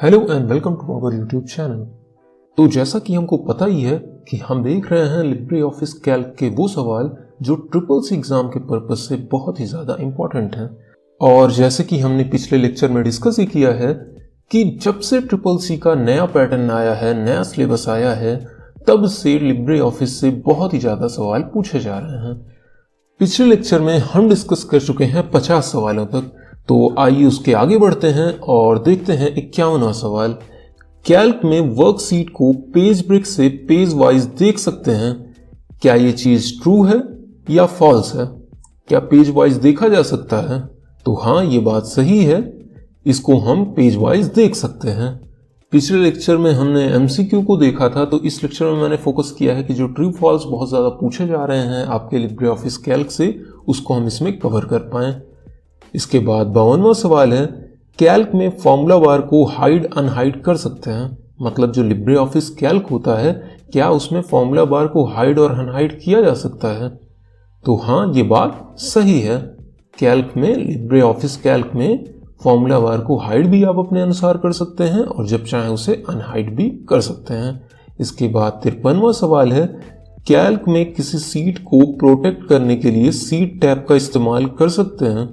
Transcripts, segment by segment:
Hello and welcome to our YouTube channel. तो जैसा कि हमको पता ही है कि हम देख रहे हैं लिब्रे ऑफिस कैल्क के वो सवाल जो ट्रिपल सी एग्जाम के पर्पज से बहुत ही ज़्यादा इम्पोर्टेंट हैं। और जैसे कि हमने पिछले लेक्चर में डिस्कस ही किया है कि जब से ट्रिपल सी का नया पैटर्न आया है, नया सिलेबस आया है, तब से लिब्रे ऑफिस से बहुत ही ज़्यादा सवाल पूछे जा रहे हैं। पिछले लेक्चर में हम डिस्कस कर चुके हैं 50 सवालों तक। तो आइए उसके आगे बढ़ते हैं और देखते हैं 51वां सवाल। कैल्क में वर्कशीट को पेज ब्रेक से पेज वाइज देख सकते हैं, क्या ये चीज ट्रू है या फॉल्स है? क्या पेज वाइज देखा जा सकता है? तो हाँ, ये बात सही है, इसको हम पेज वाइज देख सकते हैं। पिछले लेक्चर में हमने एमसीक्यू को देखा था, तो इस लेक्चर में मैंने फोकस किया है कि जो ट्रू फॉल्स बहुत ज़्यादा पूछे जा रहे हैं आपके लिब्रे ऑफिस कैल्क से, उसको हम इसमें कवर कर पाएं। इसके बाद 52वां सवाल है, कैल्क में फॉर्मूला बार को हाइड अनहाइड कर सकते हैं? मतलब जो लिब्रे ऑफिस कैल्क होता है, क्या उसमें फॉर्मूला बार को हाइड और अनहाइड किया जा सकता है? तो हाँ, ये बात सही है। कैल्क में, लिब्रे ऑफिस कैल्क में फॉर्मूला बार को हाइड भी आप अपने अनुसार कर सकते हैं और जब चाहें उसे अनहाइड भी कर सकते हैं। इसके बाद 53वां सवाल है, कैल्क में किसी सीट को प्रोटेक्ट करने के लिए सीट टैब का इस्तेमाल कर सकते हैं?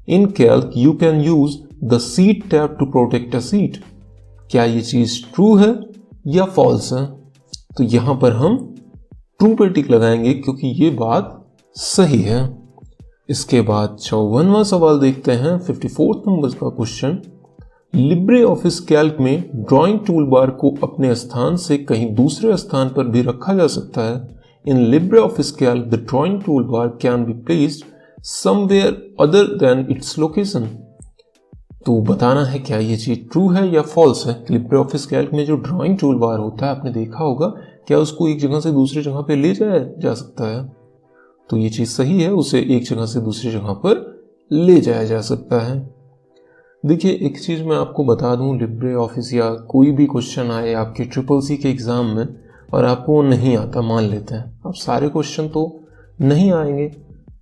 In Calc, you can use the seat tab to protect a seat. क्या ये चीज ट्रू है या फॉल्स है? तो यहां पर हम ट्रू पर टिक लगाएंगे क्योंकि ये बात सही है। इसके बाद 54वां सवाल देखते हैं, 54th नंबर का क्वेश्चन। लिब्रे ऑफिस कैल्क में ड्राइंग टूल बार को अपने स्थान से कहीं दूसरे स्थान पर भी रखा जा सकता है। In LibreOffice Calc the drawing tool bar can be placed somewhere other than its location. तो बताना है क्या ये चीज ट्रू है या फॉल्स है। लिब्रे ऑफिस कैल्क में जो ड्राइंग टूल बार होता है, आपने देखा होगा, क्या उसको एक जगह से दूसरी जगह पे ले जाया जा सकता है? तो ये चीज सही है, उसे एक जगह से दूसरी जगह पर ले जाया जा सकता है। देखिए, एक चीज मैं आपको बता दूं, लिब्रे ऑफिस या कोई भी क्वेश्चन आए आपके ट्रिपल सी के एग्जाम में और आपको नहीं आता, मान लेते हैं अब सारे क्वेश्चन तो नहीं आएंगे,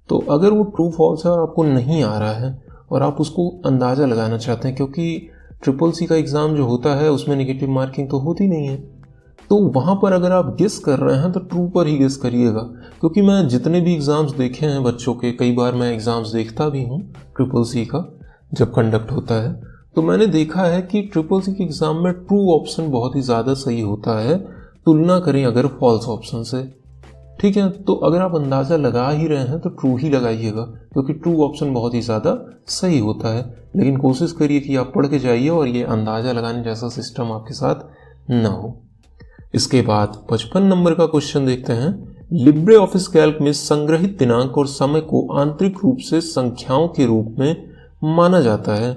तो अगर वो ट्रू फॉल्स है और आपको नहीं आ रहा है और आप उसको अंदाज़ा लगाना चाहते हैं, क्योंकि ट्रिपल सी का एग्ज़ाम जो होता है उसमें नेगेटिव मार्किंग तो होती नहीं है, तो वहाँ पर अगर आप गेस कर रहे हैं तो ट्रू पर ही गेस करिएगा। क्योंकि मैं जितने भी एग्ज़ाम्स देखे हैं बच्चों के, कई बार मैं एग्ज़ाम्स देखता भी हूँ ट्रिपल सी का जब कंडक्ट होता है, तो मैंने देखा है कि ट्रिपल सी के एग्ज़ाम में ट्रू ऑप्शन बहुत ही ज़्यादा सही होता है, तुलना करें अगर फॉल्स ऑप्शन से। ठीक है, तो अगर आप अंदाज़ा लगा ही रहे हैं तो ट्रू ही लगाइएगा, क्योंकि ट्रू ऑप्शन बहुत ही ज़्यादा सही होता है। लेकिन कोशिश करिए कि आप पढ़ के जाइए और ये अंदाज़ा लगाने जैसा सिस्टम आपके साथ ना हो। इसके बाद 55 नंबर का क्वेश्चन देखते हैं। लिब्रे ऑफिस कैल्क में संग्रहित दिनांक और समय को आंतरिक रूप से संख्याओं के रूप में माना जाता है।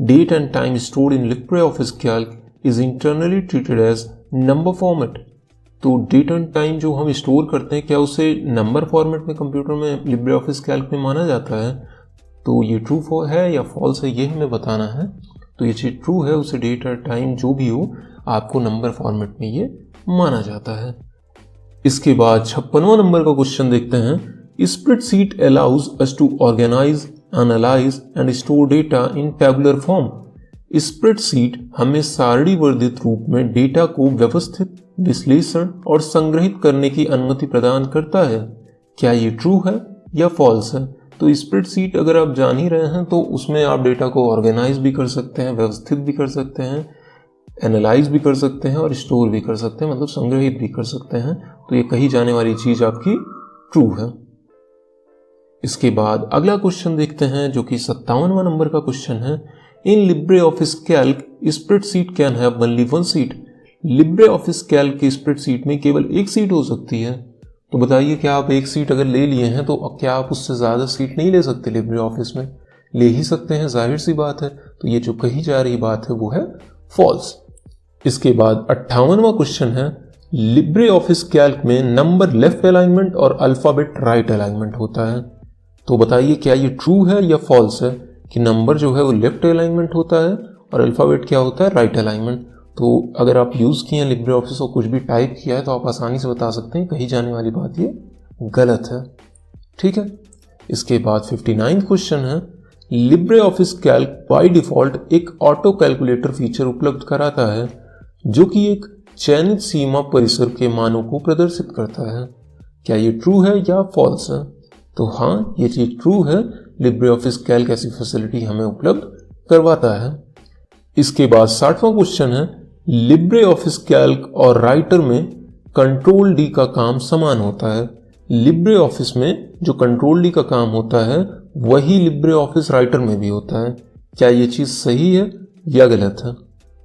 Date and time stored in LibreOffice Calc is internally treated as number format. तो डेट एंड टाइम जो हम स्टोर करते हैं, क्या उसे नंबर फॉर्मेट में कंप्यूटर में लिब्रे ऑफिस कैल्क में माना जाता है? तो ये ट्रू है या फॉल्स है, ये हमें बताना है। तो ये चीज ट्रू है, उसे डेट और टाइम जो भी हो आपको नंबर फॉर्मेट में ये माना जाता है। इसके बाद 56वां नंबर का क्वेश्चन देखते हैं। Spreadsheet allows us to organise, analyse and store data in tabular form. Spreadsheet हमें सारणी वर्धित रूप में डेटा को व्यवस्थित, विश्लेषण और संग्रहित करने की अनुमति प्रदान करता है। क्या ये ट्रू है या फॉल्स है? तो स्प्रेडशीट अगर आप जान ही रहे हैं तो उसमें आप डेटा को ऑर्गेनाइज भी कर सकते हैं, व्यवस्थित भी कर सकते हैं, एनालाइज भी कर सकते हैं और स्टोर भी कर सकते हैं, मतलब संग्रहित भी कर सकते हैं। तो ये कही जाने वाली चीज आपकी ट्रू है। इसके बाद अगला क्वेश्चन देखते हैं जो कि 57वां नंबर का क्वेश्चन है। In LibreOffice Calc spreadsheet can have only one seat. Libre office Calc की स्प्रेडशीट में केवल एक सीट हो सकती है। तो बताइए, क्या आप एक सीट अगर ले लिए हैं तो क्या आप उससे ज़्यादा सीट नहीं ले सकते? लिब्रे ऑफिस में ले ही सकते हैं, जाहिर सी बात है। तो ये जो कही जा रही बात है वो है फॉल्स। इसके बाद 58वां क्वेश्चन है। लिब्रे ऑफिस कैल्क में नंबर लेफ्ट अलाइनमेंट और अल्फाबेट राइट अलाइनमेंट होता है। तो बताइए, क्या ये ट्रू है या फॉल्स है कि नंबर जो है वो लेफ्ट अलाइनमेंट होता है और अल्फाबेट क्या होता है? Right alignment. तो अगर आप यूज़ किए हैं लिब्रे ऑफिस और कुछ भी टाइप किया है तो आप आसानी से बता सकते हैं कही जाने वाली बात ये गलत है। ठीक है। इसके बाद 59 क्वेश्चन है। Libre office Calc by default एक ऑटो कैलकुलेटर फीचर उपलब्ध कराता है जो कि एक चयनित सीमा परिसर के मानों को प्रदर्शित करता है। क्या ये ट्रू है या फॉल्स है? तो हाँ, ये चीज ट्रू है। लिब्रे ऑफिस कैल्क ऐसी फैसिलिटी हमें उपलब्ध करवाता है। इसके बाद 60वां क्वेश्चन है, लिब्रे ऑफिस कैल्क और राइटर में कंट्रोल डी का काम समान होता है। लिब्रे ऑफिस में जो कंट्रोल डी का काम होता है वही लिब्रे ऑफिस राइटर में भी होता है। क्या ये चीज सही है या गलत है?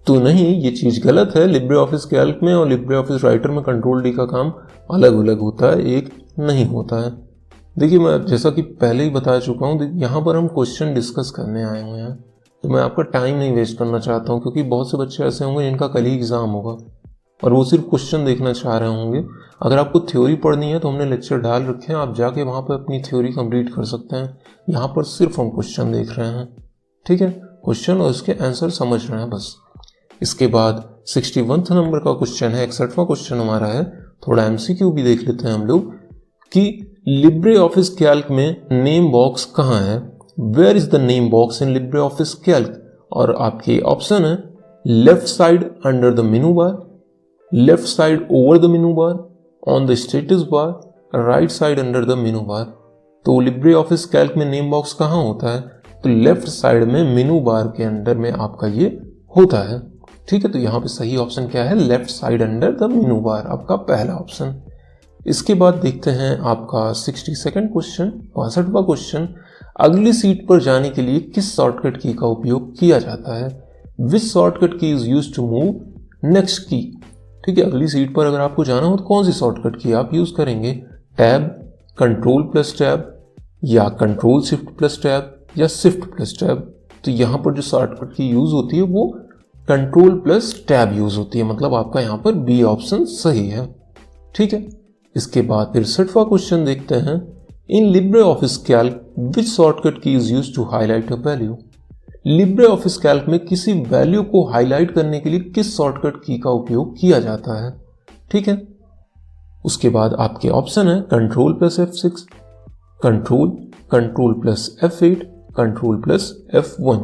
तो नहीं, ये चीज गलत है। लिब्रे ऑफिस कैल्क में और लिब्रे ऑफिस राइटर में कंट्रोल डी का काम अलग अलग होता है, एक नहीं होता है। देखिए, मैं जैसा कि पहले ही बता चुका हूँ, यहाँ पर हम क्वेश्चन डिस्कस करने आए हुए हैं, तो मैं आपका टाइम नहीं वेस्ट करना चाहता हूँ, क्योंकि बहुत से बच्चे ऐसे होंगे जिनका कल ही एग्जाम होगा और वो सिर्फ क्वेश्चन देखना चाह रहे होंगे। अगर आपको थ्योरी पढ़नी है तो हमने लेक्चर डाल रखे हैं, आप जाके वहाँ पर अपनी थ्योरी कंप्लीट कर सकते हैं। यहाँ पर सिर्फ हम क्वेश्चन देख रहे हैं, ठीक है, क्वेश्चन और उसके आंसर समझ रहे हैं बस। इसके बाद 61 नंबर का क्वेश्चन है, 61वां क्वेश्चन हमारा है, थोड़ा एमसीक्यू भी देख लेते हैं हम लोग, कि लिब्रे ऑफिस कैल्क में नेम बॉक्स कहाँ है? Where is the name box in LibreOffice Calc? और आपके ऑप्शन है left side under the menu bar, left side over the menu bar, on the status bar, right side under the menu bar. तो LibreOffice Calc में name box कहाँ होता है? तो left side में मेनू बार के अंदर में आपका ये होता है, ठीक है। तो यहाँ पे सही ऑप्शन क्या है? Left side under the menu बार, आपका पहला ऑप्शन। इसके बाद देखते हैं आपका 62nd क्वेश्चन, 62वां क्वेश्चन, अगली सीट पर जाने के लिए किस शॉर्टकट की का उपयोग किया जाता है? Which shortcut key is use to move next key? ठीक है, अगली सीट पर अगर आपको जाना हो तो कौन सी शॉर्टकट की आप यूज करेंगे? टैब, कंट्रोल प्लस टैब, या कंट्रोल शिफ्ट प्लस टैब, या शिफ्ट प्लस टैब? तो यहाँ पर जो शॉर्टकट की यूज होती है वो कंट्रोल प्लस टैब यूज होती है, मतलब आपका यहाँ पर बी ऑप्शन सही है, ठीक है। इसके बाद 63वां क्वेश्चन देखते हैं, in LibreOffice Calc which shortcut key is use to highlight a value? LibreOffice Calc में किसी वैल्यू को हाईलाइट करने के लिए किस शॉर्टकट की का उपयोग किया जाता है? ठीक है। उसके बाद आपके ऑप्शन है control plus F6, control plus F8, control plus F1।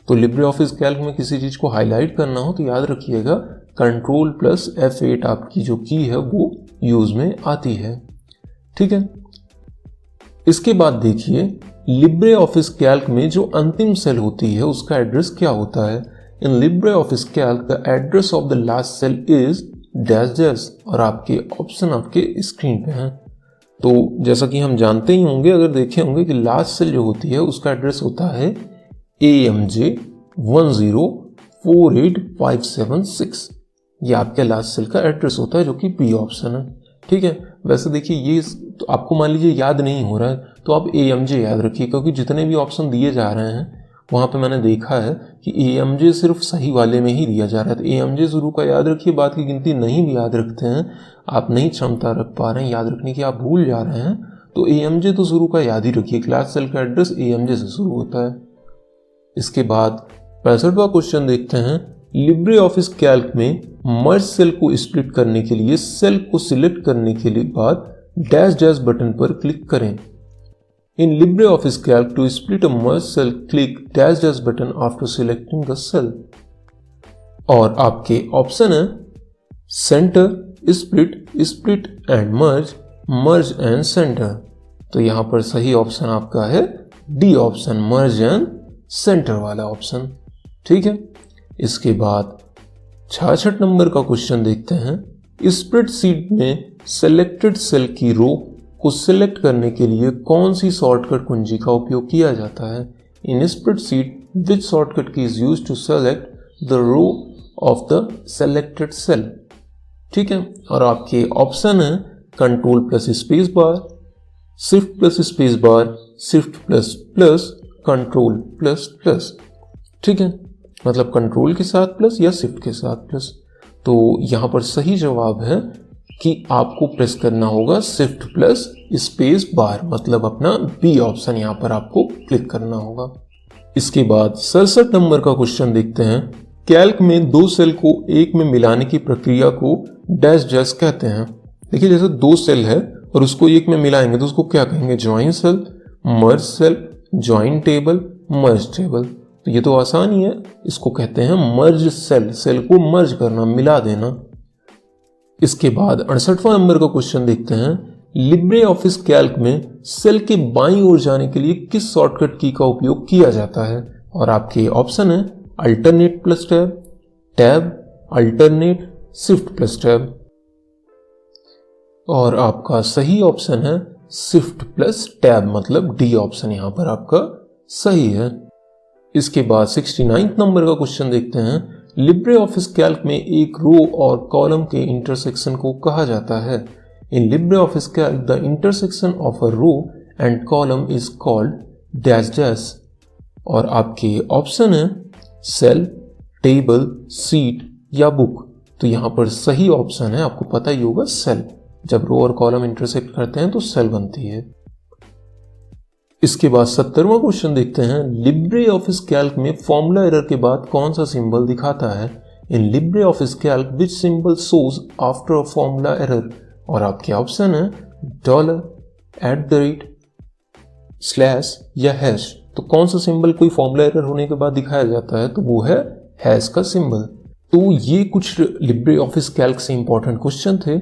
तो लिब्रे ऑफिस कैल्क में किसी चीज को हाईलाइट करना हो तो याद रखिएगा कंट्रोल प्लस F8 आपकी जो की है वो यूज में आती है, ठीक है। इसके बाद देखिए, लिब्रे ऑफिस कैल्क में जो अंतिम सेल होती है उसका एड्रेस क्या होता है? In LibreOffice Calc the address of the last cell is dash dash, और आपके ऑप्शन आपके स्क्रीन पे हैं। तो जैसा कि हम जानते ही होंगे, अगर देखे होंगे कि लास्ट सेल जो होती है उसका एड्रेस होता है AMJ 1048576, ये आपके लास्ट सेल का एड्रेस होता है जो कि बी ऑप्शन है, ठीक है। वैसे देखिए, ये तो आपको मान लीजिए याद नहीं हो रहा है तो आप AMJ याद रखिए, क्योंकि जितने भी ऑप्शन दिए जा रहे हैं वहां पे मैंने देखा है कि AMJ सिर्फ सही वाले में ही दिया जा रहा है। तो AMJ शुरू का याद रखिए, बात की गिनती नहीं भी याद रखते हैं, आप नहीं क्षमता रख पा रहे हैं याद रखने की, आप भूल जा रहे हैं, तो AMJ तो शुरू का याद ही रखिए, क्लास सेल का एड्रेस AMJ से शुरू होता है। इसके बाद 65वां क्वेश्चन देखते हैं, लिब्रे ऑफिस कैल्क में मर्ज सेल को स्प्लिट करने के लिए सेल को सिलेक्ट करने के लिए बाद डैश डैश बटन पर क्लिक करें। In LibreOffice Calc to split a merge cell click dash dash button after selecting the cell. और आपके ऑप्शन है centre, split, split and merge, merge and centre. तो यहां पर सही ऑप्शन आपका है D option, merge and centre वाला ऑप्शन, ठीक है। इसके बाद 66 नंबर का क्वेश्चन देखते हैं, स्प्रेडशीट में सेलेक्टेड सेल की रो को सिलेक्ट करने के लिए कौन सी शॉर्टकट कुंजी का उपयोग किया जाता है? In spreadsheet which shortcut key is used to select the row of the selected cell, ठीक है। और आपके ऑप्शन है control plus space bar, shift plus space bar, shift plus plus, control plus plus, ठीक है, मतलब कंट्रोल के साथ प्लस या शिफ्ट के साथ प्लस। तो यहां पर सही जवाब है कि आपको प्रेस करना होगा शिफ्ट प्लस स्पेस बार, मतलब अपना बी ऑप्शन यहां पर आपको क्लिक करना होगा। इसके बाद 67 नंबर का क्वेश्चन देखते हैं, कैल्क में दो सेल को एक में मिलाने की प्रक्रिया को डैश डैश कहते हैं। देखिए, जैसे दो सेल है और उसको एक में मिलाएंगे तो उसको क्या कहेंगे? Join cell, merge cell, join table merge table. तो ये तो आसान ही है, इसको कहते हैं मर्ज सेल, सेल को मर्ज करना, मिला देना। इसके बाद 68वां नंबर का क्वेश्चन देखते हैं। लिब्रे ऑफिस कैल्क में सेल के बाईं ओर जाने के लिए किस शॉर्टकट की का उपयोग किया जाता है? और आपके ऑप्शन है alternate plus tab, tab, alternate, shift plus tab. और आपका सही ऑप्शन है शिफ्ट प्लस टैब, मतलब डी ऑप्शन यहां पर आपका सही है। इसके बाद 69 नंबर का क्वेश्चन देखते हैं। लिब्रे ऑफिस कैल्क में एक रो और कॉलम के इंटरसेक्शन को कहा जाता है। In LibreOffice Calc the intersection of a row and column is called dash dash. और आपके ऑप्शन है सेल, टेबल, सीट या बुक। तो यहां पर सही ऑप्शन है, आपको पता ही होगा, सेल। जब रो और कॉलम इंटरसेक्ट करते हैं तो सेल बनती है। इसके बाद 70वां क्वेश्चन देखते हैं। लिब्रे ऑफिस कैल्क में फॉर्मूला एरर के बाद कौन सा सिंबल दिखाता है? In LibreOffice Calc which symbol shows after a formula error? और आपके ऑप्शन है $, @ स्लैश या हैश। तो कौन सा सिंबल कोई फॉर्मूला एरर होने के बाद दिखाया जाता है? तो वो है हैश का सिंबल। तो ये कुछ लिब्रे ऑफिस कैल्क से इंपॉर्टेंट क्वेश्चन थे।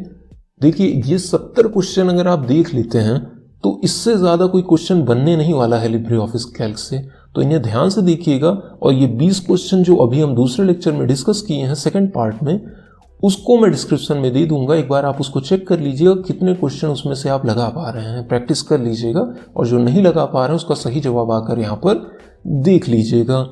देखिए, ये 70 क्वेश्चन अगर आप देख लेते हैं तो इससे ज़्यादा कोई क्वेश्चन बनने नहीं वाला है लिब्रे ऑफिस कैल्क से। तो इन्हें ध्यान से देखिएगा। और ये 20 क्वेश्चन जो अभी हम दूसरे लेक्चर में डिस्कस किए हैं सेकंड पार्ट में, उसको मैं डिस्क्रिप्शन में दे दूंगा। एक बार आप उसको चेक कर लीजिएगा कितने क्वेश्चन उसमें से आप लगा पा रहे हैं, प्रैक्टिस कर लीजिएगा। और जो नहीं लगा पा रहे हैं उसका सही जवाब आकर यहाँ पर देख लीजिएगा।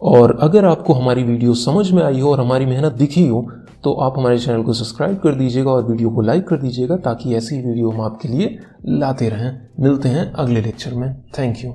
और अगर आपको हमारी वीडियो समझ में आई हो और हमारी मेहनत दिखी हो तो आप हमारे चैनल को सब्सक्राइब कर दीजिएगा और वीडियो को लाइक कर दीजिएगा, ताकि ऐसी वीडियो हम आपके लिए लाते रहें। मिलते हैं अगले लेक्चर में। Thank you.